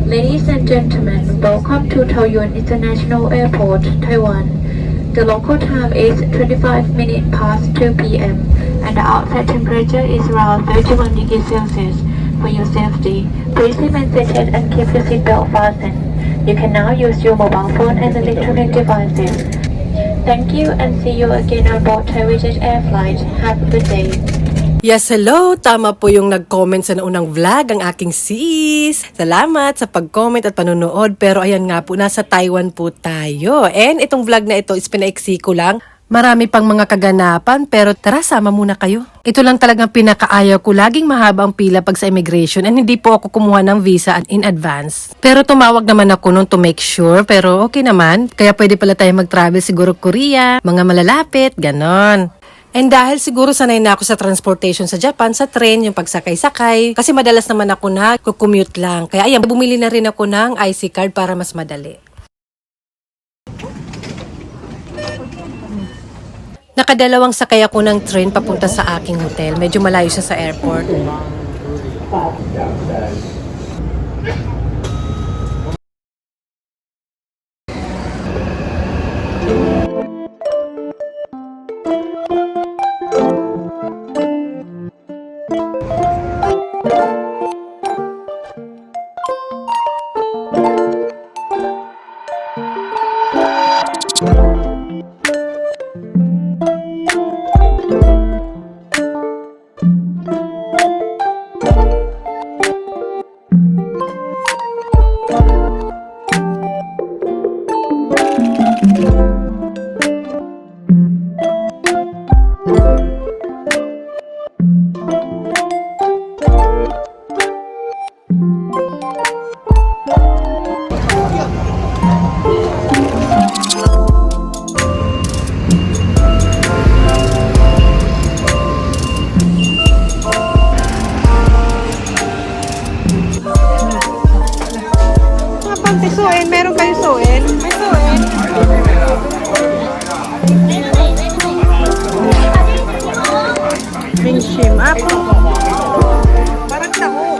Ladies and gentlemen, welcome to Taoyuan International Airport, Taiwan. The local time is 25 minutes past 2 p.m. and the outside temperature is around 31 degrees Celsius. For your safety, please remain seated and keep your seatbelt fastened. You can now use your mobile phone and electronic devices. Thank you and see you again on board Thai Air Flight. Have a good day. Yes, hello! Tama po yung nag-comment sa naunang vlog, ang aking sis. Salamat sa pag-comment at panonood. Pero ayan nga po, nasa Taiwan po tayo. And itong vlog na ito is pinaiksi ko lang. Marami pang mga kaganapan, pero tara, sama muna kayo. Ito lang talagang pinakaayaw ko. Laging mahaba ang pila pag sa immigration and hindi po ako kumuha ng visa in advance. Pero tumawag naman ako noon to make sure, pero okay naman. Kaya pwede pala tayo mag-travel siguro Korea, mga malalapit, ganon. And dahil siguro sanay na ako sa transportation sa Japan, sa train, yung pagsakay-sakay, kasi madalas naman ako na commute lang. Kaya ayan, bumili na rin ako ng IC card para mas madali. Nakadalawang sakay ako ng train papunta sa aking hotel. Medyo malayo siya sa airport. Suin, meron kayo suin? May suin. Minshim. Parang taho.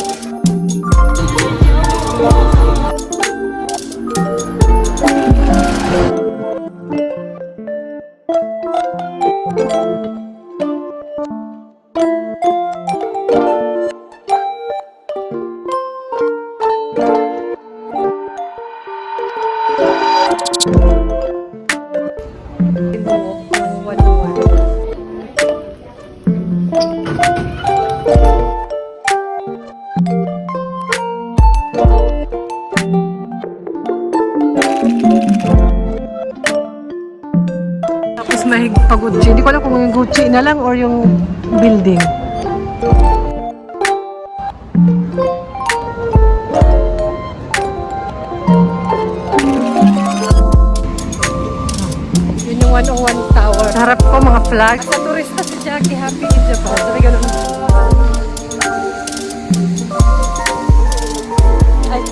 Tapos may pag-Gucci. Hindi ko alam kung yung Gucci na lang or yung building. Yun yung 101 Tower. Sa harap ko mga flags. Sa turista si Jackie, happy in Japan. Sabi ganun. Ay.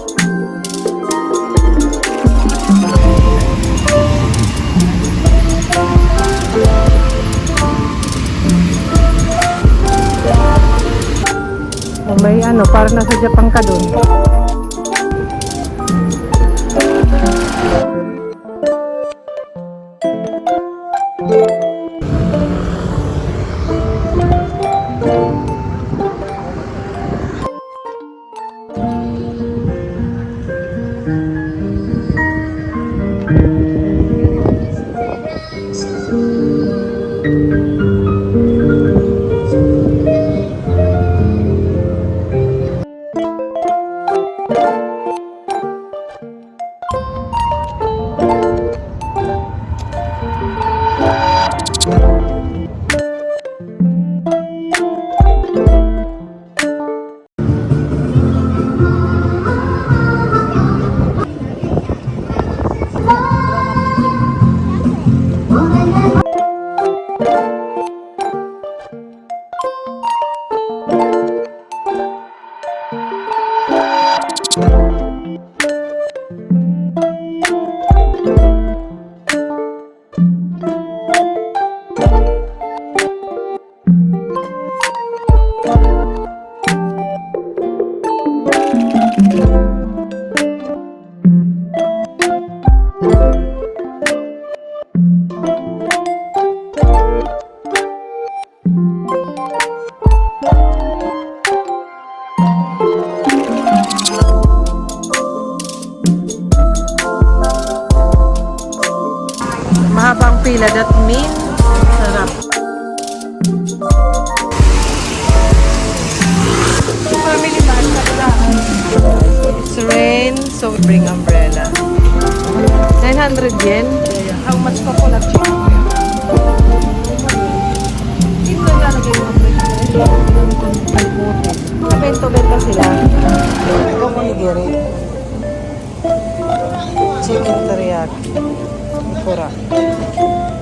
May parang nasa Japan ka dun. Manila. That means sarap. Family bag sa It's rain, so we bring umbrella. 900 yen? How much pa po na-check? Hindi ko nalagay yung umbrella. Bento-bento sila. Ito mo nigiri. Chicken teriyaki. Pura.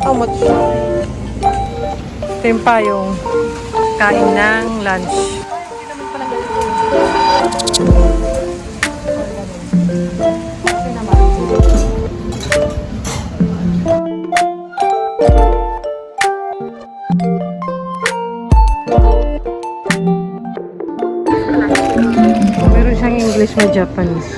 How much? Ito yung pa yung kain ng lunch. Meron siyang English na Japanese.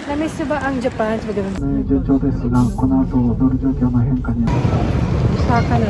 Namiss niyo ba ang Japan? 順調ですが、この後ドル状況の変化に Osaka na.